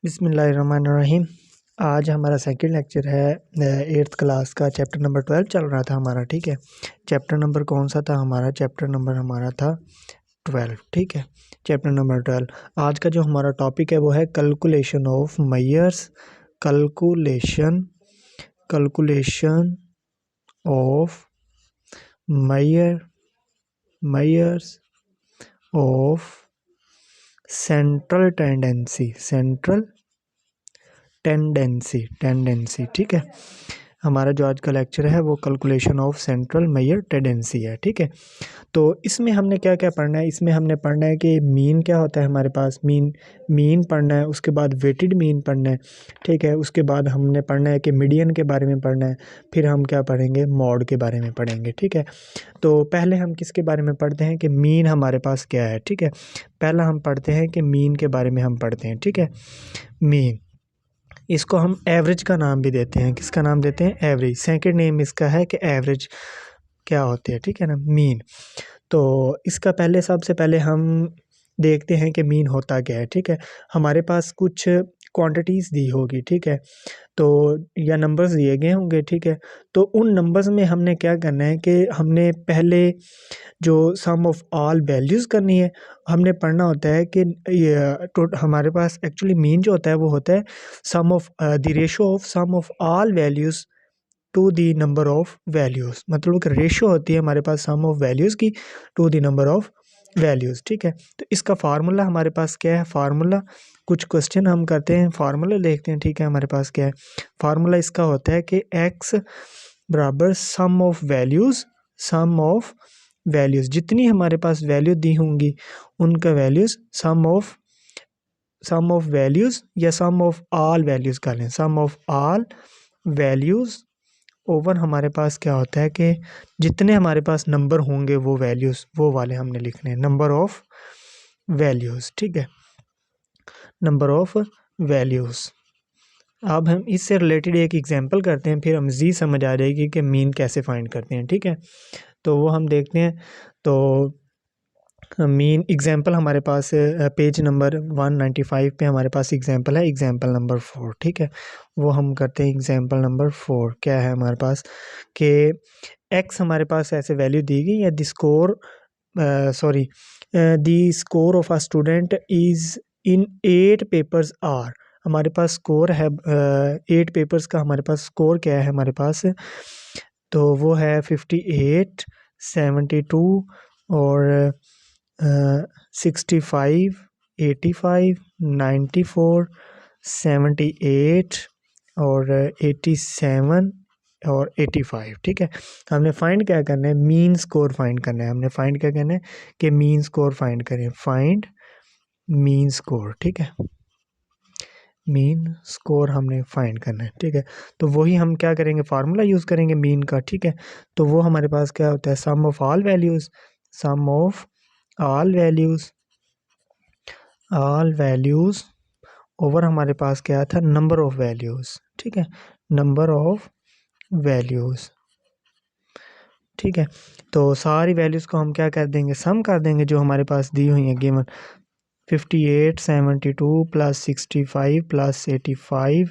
बिस्मिल्लाहिर्रहमानिर्रहीम। आज हमारा सेकंड लेक्चर है 8th क्लास का। चैप्टर नंबर 12 चल रहा था हमारा। ठीक है, चैप्टर नंबर कौन सा था हमारा? चैप्टर नंबर हमारा था 12। ठीक है, चैप्टर नंबर 12। आज का जो हमारा टॉपिक है वो है calculation of measures. Calculation of measures of central tendency. ठीक है, हमारा जो आज का लेक्चर है वो calculation of central measure tendency है। ठीक है, तो इसमें हमने क्या क्या पढ़ना है? इसमें हमने पढ़ना है कि मीन क्या होता है हमारे पास, मीन पढ़ना है। उसके बाद वेटेड मीन पढ़ना है। ठीक है, उसके बाद हमने पढ़ना है कि मीडियन के बारे में पढ़ना है। फिर हम क्या पढ़ेंगे? मॉड के बारे में पढ़ेंगे। ठीक है, तो पहले हम किसके बारे में पढ़ते हैं कि मीन हमारे पास क्या है। ठीक है, पहला हम पढ़ते हैं कि मीन के बारे में हम पढ़ते हैं। ठीक है, मीन, इसको हम एवरेज का नाम भी देते हैं। किसका नाम देते हैं? एवरेज। सेकंड नेम इसका है कि एवरेज क्या होते हैं। ठीक है ना, मीन। तो इसका पहले सबसे पहले हम देखते हैं कि मीन होता क्या है। ठीक है, हमारे पास कुछ क्वांटिटीज़ दी होगी। ठीक है, तो या नंबर्स दिए गए होंगे। ठीक है, तो उन नंबर्स में हमने क्या करना है कि हमने पहले जो सम ऑफ ऑल वैल्यूज़ करनी है। हमने पढ़ना होता है कि ये हमारे पास एक्चुअली मीन जो होता है वो होता है sum of the ratio of sum of all values to the number of values. मतलब कि रेशो होती है हमारे पास सम ऑफ वैल्यूज़ की to the number of values. ठीक है, तो इसका फार्मूला हमारे पास क्या है? फार्मूला, कुछ क्वेश्चन हम करते हैं, फार्मूला देखते हैं। ठीक है, हमारे पास क्या है फार्मूला? इसका होता है कि x बराबर सम ऑफ वैल्यूज़, जितनी हमारे पास वैल्यू दी होंगी उनका वैल्यूज़ सम ऑफ वैल्यूज़ या सम ऑफ ऑल वैल्यूज़ कर लें। सम ऑफ ऑल वैल्यूज़ ओवर हमारे पास क्या होता है कि जितने हमारे पास नंबर होंगे वो वैल्यूज़ वो वाले हमने लिखने हैं, नंबर ऑफ वैल्यूज़। ठीक है, नंबर ऑफ वैल्यूज़। अब हम इससे रिलेटेड एक एग्जांपल करते हैं, फिर हम जी समझ आ जाएगी कि मीन कैसे फाइंड करते हैं। ठीक है, तो वो हम देखते हैं। तो मीन एग्जांपल हमारे पास पेज नंबर 195 पे हमारे पास एग्जांपल है, एग्जांपल नंबर 4। ठीक है, वो हम करते हैं। एग्जांपल नंबर 4 क्या है हमारे पास कि एक्स हमारे पास ऐसे वैल्यू दी गई है। The score of a student is in 8 papers are. हमारे पास स्कोर है 8 पेपर्स का। हमारे पास स्कोर क्या है हमारे पास? तो वो है 58, 72 और 65, 85, 94, 78 और 87 और 85। ठीक है, हमने फाइंड क्या करना है? मीन स्कोर फाइंड करना है। हमने फाइंड क्या करना है कि मीन स्कोर फाइंड करें। Find mean score. ठीक है, मीन स्कोर हमने फाइंड करना है। ठीक है, तो वही हम क्या करेंगे? फार्मूला यूज़ करेंगे मीन का। ठीक है, तो वो हमारे पास क्या होता है? Sum of all values, sum of all values over हमारे पास क्या था? Number of values. ठीक है, नंबर ऑफ वैल्यूज़। ठीक है, तो सारी वैल्यूज़ को हम क्या कर देंगे? सम कर देंगे जो हमारे पास दी हुई है given. 58, 72 plus 65 plus 85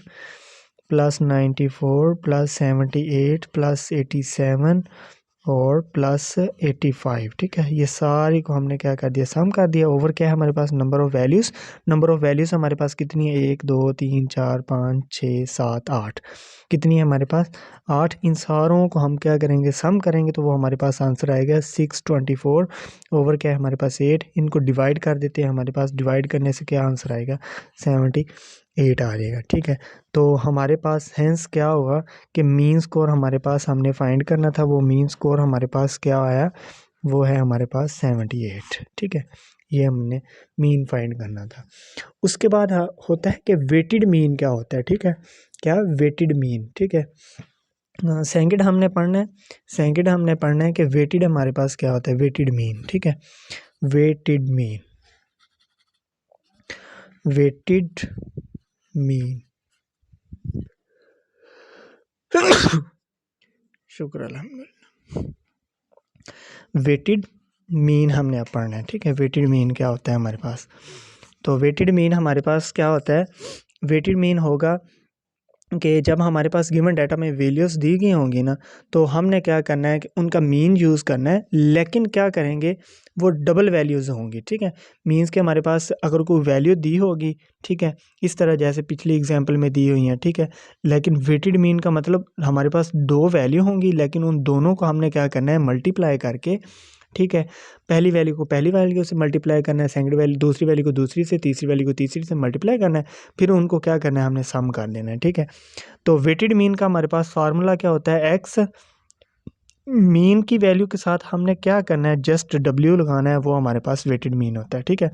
plus 94 plus 78 plus 87 और प्लस 85। ठीक है, ये सारी को हमने क्या कर दिया? सम कर दिया। ओवर क्या है हमारे पास? Number of values. Number of values हमारे पास कितनी है? 1 2 3 4 5 6 7 8। कितनी है हमारे पास? 8। इन सारों को हम क्या करेंगे? सम करेंगे तो वो हमारे पास आंसर आएगा 624। ओवर क्या है हमारे पास? 8। इनको डिवाइड कर देते हैं। हमारे पास डिवाइड करने से क्या आंसर आएगा? 78 आ जाएगा। ठीक है, तो हमारे पास हेंस क्या होगा कि मीन स्कोर हमारे पास हमने फाइंड करना था। वो मीन स्कोर हमारे पास क्या आया? वो है हमारे पास 78। ठीक है, ये हमने मीन फाइंड करना था। उसके बाद होता है कि वेटेड मीन क्या होता है। ठीक है, क्या? Weighted mean. ठीक है, सेकंड हमने पढ़ना है कि वेटेड हमारे पास क्या होता है? Weighted mean. ठीक है, वेटेड मीन शुक्र अल्हम्दुलिल्लाह। वेटेड मीन हमने अब पढ़ना है। ठीक है, वेटेड मीन क्या होता है हमारे पास? तो वेटेड मीन हमारे पास क्या होता है? वेटेड मीन होगा कि जब हमारे पास गिवन डाटा में वैल्यूज़ दी गई होंगी ना, तो हमने क्या करना है कि उनका मीन यूज़ करना है, लेकिन क्या करेंगे, वो डबल वैल्यूज़ होंगी, ठीक है। मीन्स के हमारे पास अगर कोई वैल्यू दी होगी, ठीक है, इस तरह जैसे पिछली एग्जांपल में दी हुई हैं, ठीक है, लेकिन वेटेड मीन का मतलब हमारे पास दो वैल्यू होंगी, लेकिन उन दोनों को हमने क्या करना है, मल्टीप्लाई करके, ठीक है, पहली वैल्यू को पहली वैल्यू से मल्टीप्लाई करना है, सेकंड वैल्यू दूसरी वैल्यू को दूसरी से, तीसरी वैल्यू को तीसरी से मल्टीप्लाई करना है, फिर उनको क्या करना है, हमने सम कर देना है, ठीक है। तो वेटेड मीन का हमारे पास फार्मूला क्या होता है, एक्स मीन की वैल्यू के साथ हमने क्या करना है, जस्ट डब्ल्यू लगाना है, वो हमारे पास वेटेड मीन होता है, ठीक है।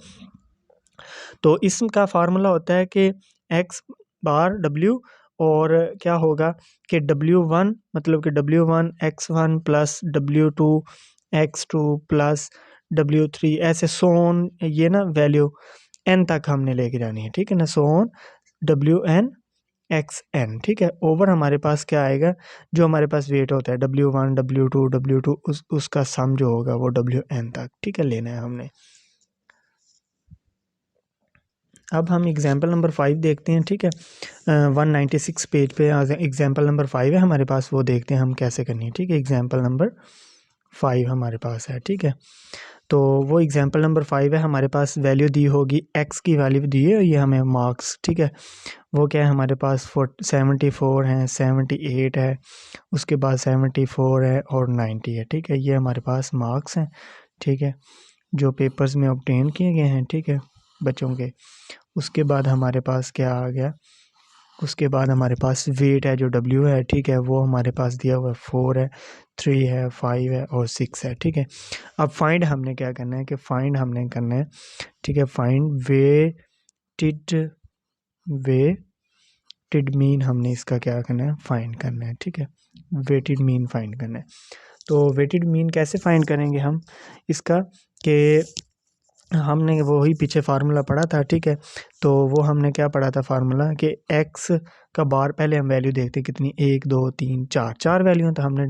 तो इसका फार्मूला होता है कि एक्स बार डब्ल्यू, और क्या होगा कि W1 मतलब कि W1 x1 plus W2 x2 plus W3 ऐसे सोन, ये ना वैल्यू n तक हमने लेके जानी है, ठीक है ना, सोन WN XN, ठीक है। ओवर हमारे पास क्या आएगा, जो हमारे पास वेट होता है W1 W2 W2 उसका सम जो होगा वो WN तक, ठीक है, लेना है हमने। अब हम एग्जाम्पल नंबर 5 देखते हैं, ठीक है। 196 पेज पे एग्जाम्पल नंबर 5 है हमारे पास, वो देखते हैं हम कैसे करनी है, ठीक है। एग्जाम्पल नंबर 5 हमारे पास है, ठीक है। तो वो एग्जाम्पल नंबर 5 है हमारे पास, वैल्यू दी होगी, एक्स की वैल्यू दी है, ये हमें मार्क्स, ठीक है, वो क्या है हमारे पास 74 है, 78 है, उसके बाद 74 है और 90 है, ठीक है। ये हमारे पास मार्क्स हैं, ठीक है, जो पेपर्स में ऑब्टेन किए गए हैं, ठीक है, बच्चों के। उसके बाद हमारे पास क्या आ गया, उसके बाद हमारे पास वेट है जो W है, ठीक है, वो हमारे पास दिया हुआ है 4 है, 3 है, 5 है और 6 है, ठीक है। अब फाइंड हमने क्या करना है कि फाइंड हमने करना है, ठीक है, फाइंड वेटेड मीन, हमने इसका क्या करना है, फाइंड करना है, ठीक है, वेटेड मीन फाइंड करना है। तो वेटेड मीन कैसे फाइंड करेंगे हम इसका, कि हमने वही पीछे फार्मूला पढ़ा था, ठीक है। तो वो हमने क्या पढ़ा था फार्मूला, कि एक्स का बार, पहले हम वैल्यू देखते हैं कितनी, 1 2 3 4, 4 वैल्यू, तो हमने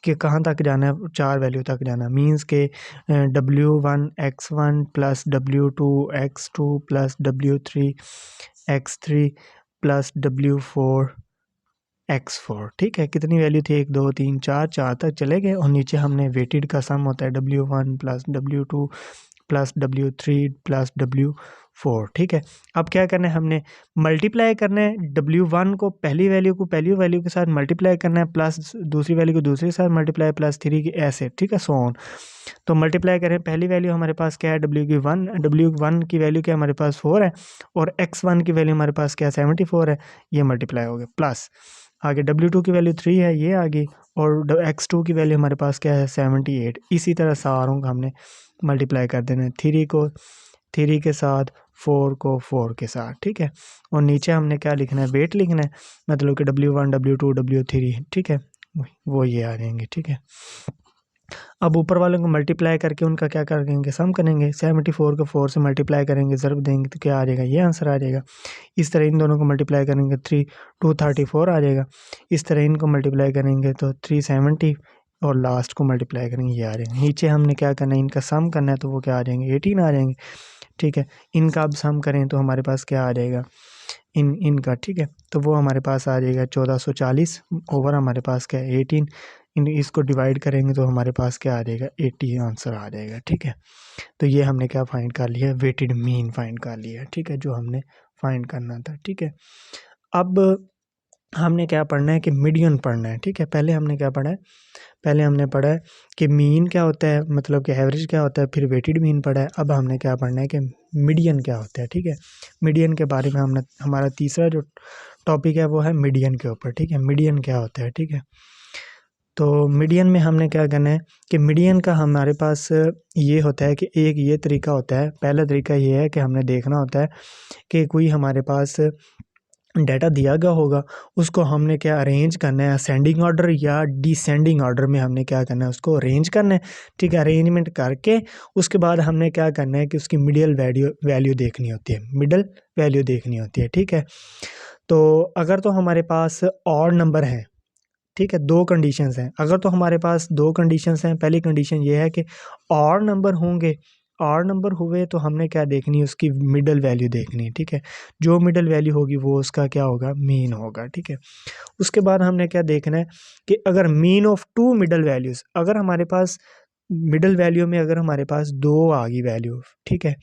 कि कहाँ तक जाना है, 4 वैल्यू तक जाना है, मीन्स के W1 x1 plus W2 x2 plus W3 x3 plus W4 x4, ठीक है। कितनी वैल्यू थी, 1 2 3 4, 4 तक चले गए, और नीचे हमने वेटेड का सम होता है W1 plus W2 plus W3 plus W4, ठीक है। अब क्या करना है, हमने मल्टीप्लाई करना है, W1 को पहली वैल्यू के साथ मल्टीप्लाई करना है, प्लस दूसरी वैल्यू को दूसरे के साथ मल्टीप्लाई, प्लस 3 की ऐसे, ठीक है, सो ऑन। तो मल्टीप्लाई करें, पहली वैल्यू हमारे पास क्या है, W1 की वैल्यू क्या हमारे पास 4 है, और x1 की वैल्यू हमारे पास क्या है, 74 है, ये मल्टीप्लाई हो गया, प्लस आगे W2 की वैल्यू 3 है, ये आ गई, और x2 की वैल्यू हमारे पास क्या है, 78। इसी तरह सारों का हमने मल्टीप्लाई कर देना है, 3 को 3 के साथ, 4 को 4 के साथ, ठीक है। और नीचे हमने क्या लिखना है, वेट लिखना है, मतलब कि W1 W2 W3, ठीक है, वो ये आ जाएंगे, ठीक है। अब ऊपर वालों को मल्टीप्लाई करके उनका क्या करेंगे, सम करेंगे, 74 को 4 से मल्टीप्लाई करेंगे, ज़रूर देंगे, तो क्या आ जाएगा, ये आंसर आ जाएगा। इस तरह इन दोनों को मल्टीप्लाई करेंगे, 234 आ जाएगा। इस तरह इनको मल्टीप्लाई करेंगे तो 370, और लास्ट को मल्टीप्लाई करेंगे, ये आ जाएंगे। नीचे हमने क्या करना है, इनका सम करना है, तो वो क्या आ जाएंगे, 18 आ जाएंगे, ठीक है। इनका अब सम करें तो हमारे पास क्या आ जाएगा, इनका, ठीक है, तो वो हमारे पास आ जाएगा 1440, ओवर हमारे पास क्या है 18, इसको डिवाइड करेंगे तो हमारे पास क्या आ जाएगा, 80 आंसर आ जाएगा, ठीक है। तो ये हमने क्या फाइंड कर लिया, वेटेड मीन फाइंड कर लिया, ठीक है, जो हमने फाइंड करना था, ठीक है। अब हमने क्या पढ़ना है कि मीडियन पढ़ना है, ठीक है। पहले हमने क्या पढ़ा है, पहले हमने पढ़ा है कि मीन क्या होता है, मतलब कि एवरेज क्या होता है, फिर वेटेड मीन पढ़ा है। अब हमने क्या पढ़ना है कि मीडियन क्या होता है, ठीक है। मीडियन के बारे में हमने, हमारा तीसरा जो टॉपिक है वो है मीडियन के ऊपर, ठीक है। मीडियन क्या होता है, ठीक है। तो मीडियन में हमने क्या करना है कि मीडियन का हमारे पास ये होता है कि एक ये तरीका होता है, पहला तरीका ये है कि हमने देखना होता है कि कोई हमारे पास डाटा दिया गया होगा, उसको हमने क्या अरेंज करना है, असेंडिंग ऑर्डर या डिसेंडिंग ऑर्डर में हमने क्या करना है, उसको अरेंज करना है, ठीक है। अरेंजमेंट करके उसके बाद हमने क्या करना है कि उसकी मिडिल वैल्यू देखनी होती है, मिडल वैल्यू देखनी होती है, ठीक है। तो अगर तो हमारे पास ऑड नंबर हैं, ठीक है, दो कंडीशंस हैं, अगर तो हमारे पास दो कंडीशंस हैं, पहली कंडीशन ये है कि ऑड नंबर होंगे ऑड नंबर हुए तो हमने क्या देखनी है, उसकी मिडल वैल्यू देखनी है, ठीक है। जो मिडल वैल्यू होगी वो उसका क्या होगा, मीन होगा, ठीक है। उसके बाद हमने क्या देखना है कि अगर mean of two middle values, अगर हमारे पास मिडल वैल्यू में अगर हमारे पास दो आ गई वैल्यू, ठीक है,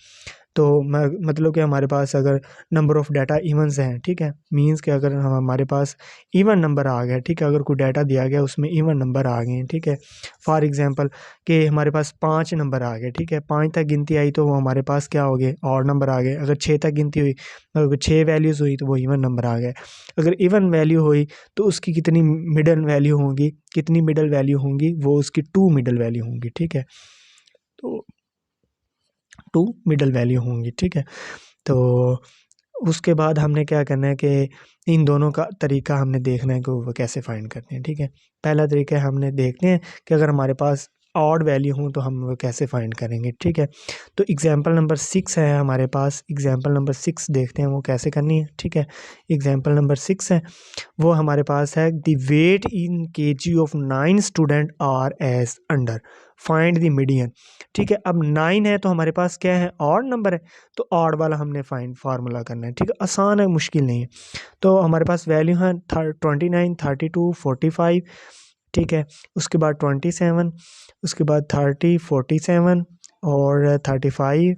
तो मैं मतलब कि हमारे पास अगर नंबर ऑफ़ डाटा इवन्स हैं, ठीक है, मींस कि अगर हमारे पास इवन नंबर आ गया, ठीक है, अगर कोई डाटा दिया गया उसमें इवन नंबर आ गए हैं, ठीक है। फॉर एग्जांपल कि हमारे पास 5 नंबर आ गए, ठीक है, 5 तक गिनती आई तो वो हमारे पास क्या हो गए, ऑड नंबर आ गए। अगर 6 तक गिनती हुई, अगर 6 वैल्यूज़ हुई तो वो इवन नंबर आ गए। अगर इवन वैल्यू हुई तो उसकी कितनी मिडल वैल्यू होंगी, कितनी मिडल वैल्यू होंगी, वो उसकी 2 मिडल वैल्यू होंगी, ठीक है। तो 2 मिडल वैल्यू होंगी, ठीक है। तो उसके बाद हमने क्या करना है कि इन दोनों का तरीका हमने देखना है कि वो कैसे फाइंड करते हैं, ठीक है। पहला तरीका हमने देखते हैं कि अगर हमारे पास ऑड वैल्यू हो तो हम वो कैसे फाइंड करेंगे, ठीक है। तो एग्जांपल नंबर 6 है हमारे पास, एग्जांपल नंबर 6 देखते हैं वो कैसे करनी है, ठीक है। एग्जांपल नंबर 6 है, वो हमारे पास है the weight in KG of 9 student are as under, find the median, ठीक है। अब 9 है तो हमारे पास क्या है, ऑड नंबर है, तो ऑड वाला हमने फाइंड फार्मूला करना है, ठीक है। आसान है, मुश्किल नहीं है। तो हमारे पास वैल्यू है 29, 32, 45, ठीक है। उसके बाद 27, उसके बाद 30, 47 और 35,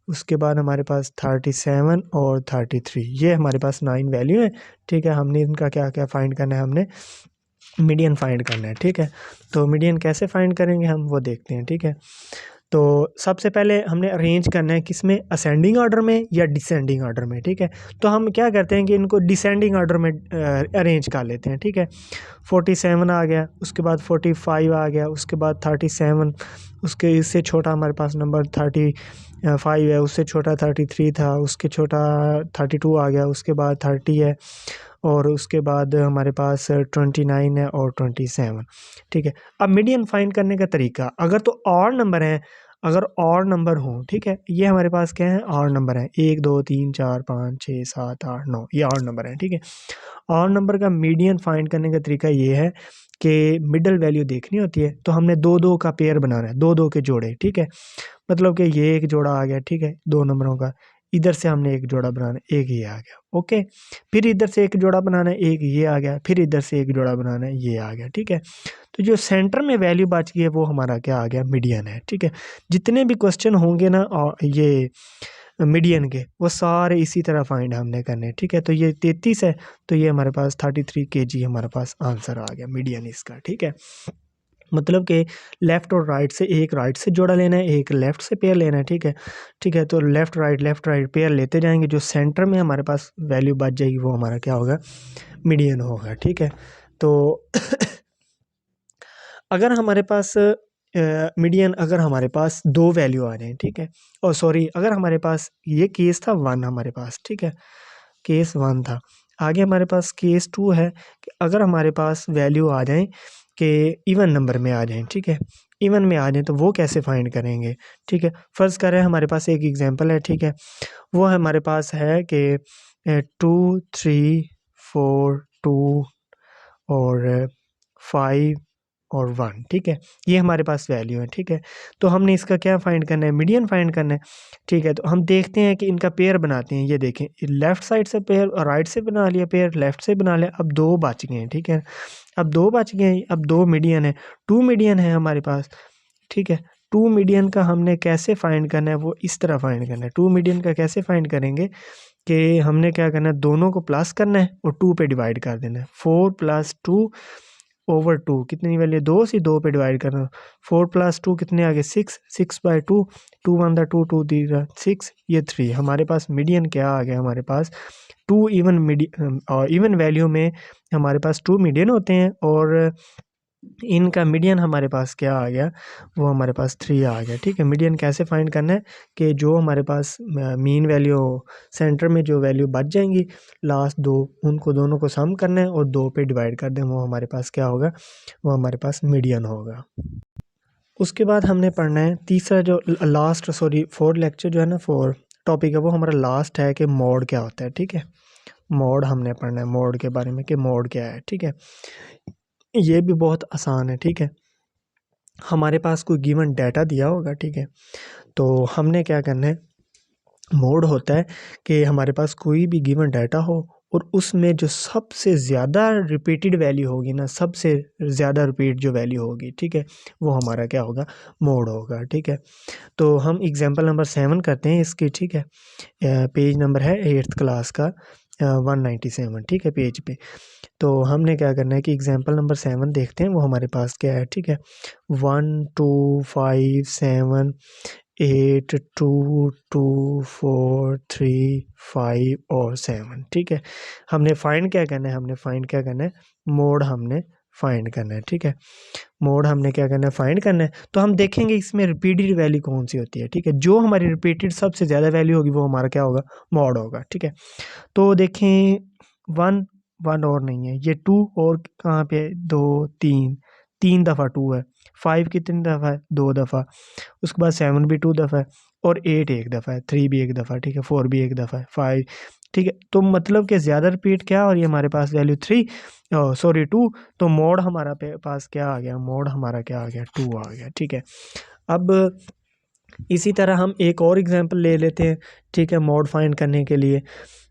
उसके बाद हमारे पास 37 और 33, ये हमारे पास 9 वैल्यू है, ठीक है। हमने इनका क्या क्या फाइंड करना है, हमने मीडियन फाइंड करना है, ठीक है। तो मीडियन कैसे फाइंड करेंगे हम वो देखते हैं, ठीक है। तो सबसे पहले हमने अरेंज करना है किस में, असेंडिंग ऑर्डर में या डिसेंडिंग ऑर्डर में, ठीक है। तो हम क्या करते हैं कि इनको डिसेंडिंग ऑर्डर में अरेंज कर लेते हैं, ठीक है। 47 आ गया, उसके बाद 45 आ गया, उसके बाद 37, उसके इससे छोटा हमारे पास नंबर 35 है, उससे छोटा 33 था, उसके छोटा 32 आ गया, उसके बाद 30 है, और उसके बाद हमारे पास 29 है और 27, ठीक है। अब मीडियन फाइंड करने का तरीका, अगर तो और नंबर हैं, अगर और नंबर हो, ठीक है, ये हमारे पास क्या है, और नंबर है, 1 2 3 4 5 6 7 8 9, ये और नंबर है, ठीक है। और नंबर का मीडियन फाइंड करने का तरीका ये है कि मिडल वैल्यू देखनी होती है तो हमने दो दो का पेयर बनाना है, दो दो के जोड़े, ठीक है। मतलब कि ये एक जोड़ा आ गया, ठीक है, दो नंबरों का, इधर से हमने एक जोड़ा बनाना है, एक ये आ गया, ओके। फिर इधर से एक जोड़ा बनाना है, एक ये आ गया, फिर इधर से एक जोड़ा बनाना है, ये आ गया, ठीक है। तो जो सेंटर में वैल्यू बच गई है वो हमारा क्या आ गया, मीडियन है, ठीक है। जितने भी क्वेश्चन होंगे ना और ये मीडियन के, वो सारे इसी तरह फाइंड हमने करने हैं, ठीक है। तो ये 33 है, तो ये हमारे पास 33 kg हमारे पास आंसर आ गया मीडियन इसका, ठीक है। मतलब कि लेफ़्ट और राइट से, एक राइट से जोड़ा लेना है, एक लेफ़्ट से पेयर लेना है, ठीक है। ठीक है, तो लेफ़्ट राइट पेयर लेते जाएंगे, जो सेंटर में हमारे पास वैल्यू बच जाएगी वो हमारा क्या होगा, मीडियन होगा, ठीक है। तो अगर हमारे पास मीडियन, अगर हमारे पास दो वैल्यू आ जाएँ, ठीक है, और सॉरी, अगर हमारे पास ये केस था 1 हमारे पास, ठीक है, केस 1 था। आगे हमारे पास केस 2 है कि अगर हमारे पास वैल्यू आ जाएँ कि इवन नंबर में आ जाएँ, ठीक है, इवन में आ जाएँ तो वो कैसे फाइंड करेंगे, ठीक है। फ़र्ज़ करें हमारे पास एक एग्ज़ाम्पल है, ठीक है, वो हमारे पास है कि 2 3 4 2 और 5 और 1, ठीक है, ये हमारे पास वैल्यू है, ठीक है। तो हमने इसका क्या फाइंड करना है, मीडियन फाइंड करना है, ठीक है। तो हम देखते हैं कि इनका पेयर बनाते हैं, ये देखें, लेफ़्ट साइड से पेयर और राइट से बना लिया पेयर, लेफ़्ट से बना लिया, अब दो बच गए हैं, ठीक है। अब दो बच गए हैं, अब दो मीडियन है, 2 मीडियन है हमारे पास, ठीक है। 2 मीडियन का हमने कैसे फाइंड करना है, वो इस तरह फाइंड करना है। 2 मीडियन का कैसे फाइंड करेंगे कि हमने क्या करना है, दोनों को प्लस करना है और 2 पे डिवाइड कर देना है। 4 + 2 ओवर 2 कितनी वैल्यू, 2 से 2 पे डिवाइड करना, 4 + 2 कितने आ गए, 6, 6/2, 2 1 2 2 3 6, ये 3, हमारे पास मीडियन क्या आ गया, हमारे पास 2 और इवन वैल्यू में हमारे पास 2 मीडियन होते हैं और इनका मीडियन हमारे पास क्या आ गया, वो हमारे पास 3 आ गया, ठीक है। मीडियन कैसे फाइंड करना है कि जो हमारे पास मीन वैल्यू, सेंटर में जो वैल्यू बच जाएंगी लास्ट दो, उनको दोनों को सम करना है और 2 पे डिवाइड कर दें, वो हमारे पास क्या होगा, वो हमारे पास मीडियन होगा। उसके बाद हमने पढ़ना है तीसरा जो लास्ट, सॉरी 4 लेक्चर जो है ना, 4 टॉपिक है, वो हमारा लास्ट है कि मोड क्या होता है, ठीक है। मोड हमने पढ़ना है, मोड के बारे में कि मोड क्या है, ठीक है। ये भी बहुत आसान है, ठीक है। हमारे पास कोई गिवन डाटा दिया होगा, ठीक है, तो हमने क्या करना है, मोड होता है कि हमारे पास कोई भी गिवन डाटा हो और उसमें जो सबसे ज़्यादा रिपीटेड वैल्यू होगी ना, सबसे ज़्यादा रिपीट जो वैल्यू होगी, ठीक है, वो हमारा क्या होगा, मोड होगा। ठीक है, तो हम एग्जांपल नंबर 7 करते हैं इसकी। ठीक है, पेज नंबर है 8th क्लास का 197, ठीक है, पेज पे। तो हमने क्या करना है कि एग्जांपल नंबर 7 देखते हैं वो हमारे पास क्या है। ठीक है, 1 2 5 7 8 2 2 4 3 5 और 7। ठीक है, हमने फाइंड क्या करना है, हमने फाइंड क्या करना है, मोड हमने फाइंड करना है। ठीक है, मोड हमने क्या करना है, फाइंड करना है। तो हम देखेंगे इसमें रिपीटेड वैल्यू कौन सी होती है। ठीक है, जो हमारी रिपीटेड सबसे ज़्यादा वैल्यू होगी वो हमारा क्या होगा, मोड होगा। ठीक है, तो देखें 1 1 और नहीं है, ये 2 और कहाँ पे है, 2 3 3 दफ़ा 2 है, 5 कितनी दफ़ा है, 2 दफ़ा, उसके बाद 7 भी 2 दफ़ा है और 8 एक दफ़ा है, 3 भी एक दफ़ा, ठीक है, 4 भी एक दफ़ा है, 5। ठीक है, तो मतलब कि ज़्यादा रिपीट क्या, और ये हमारे पास वैल्यू 3 सॉरी 2, तो मोड हमारा पास क्या आ गया, मोड हमारा क्या आ गया, 2 आ गया। ठीक है, अब इसी तरह हम एक और एग्जांपल ले लेते हैं। ठीक है, मोड फाइंड करने के लिए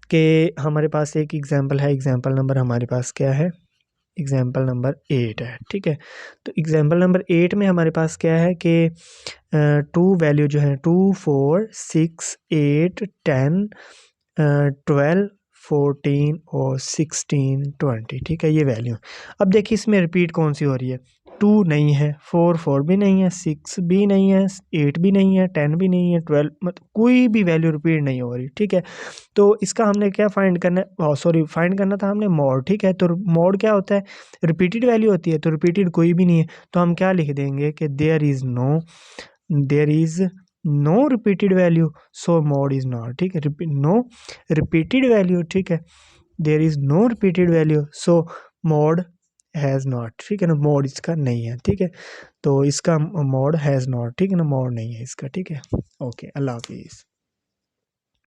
कि हमारे पास एक एग्जांपल है, एग्जांपल नंबर हमारे पास क्या है, एग्जांपल नंबर 8 है। ठीक है, तो एग्जांपल नंबर 8 में हमारे पास क्या है कि 2 वैल्यू जो है 2 4 6 8 10 12 14 और 16 20। ठीक है, ये वैल्यू। अब देखिए इसमें रिपीट कौन सी हो रही है, 2 नहीं है, 4 भी नहीं है, 6 भी नहीं है, 8 भी नहीं है, 10 भी नहीं है, 12, मतलब कोई भी वैल्यू रिपीट नहीं हो रही। ठीक है, तो इसका हमने क्या फाइंड करना है, सॉरी फाइंड करना था हमने मोड। ठीक है, तो मोड क्या होता है, रिपीटेड वैल्यू होती है, तो रिपीटेड कोई भी नहीं है, तो हम क्या लिख देंगे कि there is no repeated value, so mode is not. ठीक है, नो रिपीटेड वैल्यू, ठीक है, there is no repeated value, so mode has not. ठीक है ना, मोड इसका नहीं है। ठीक है, तो इसका मोड हैज़ नॉट, ठीक है ना, मोड नहीं है इसका। ठीक है, ओके, अल्लाह हाफिज़।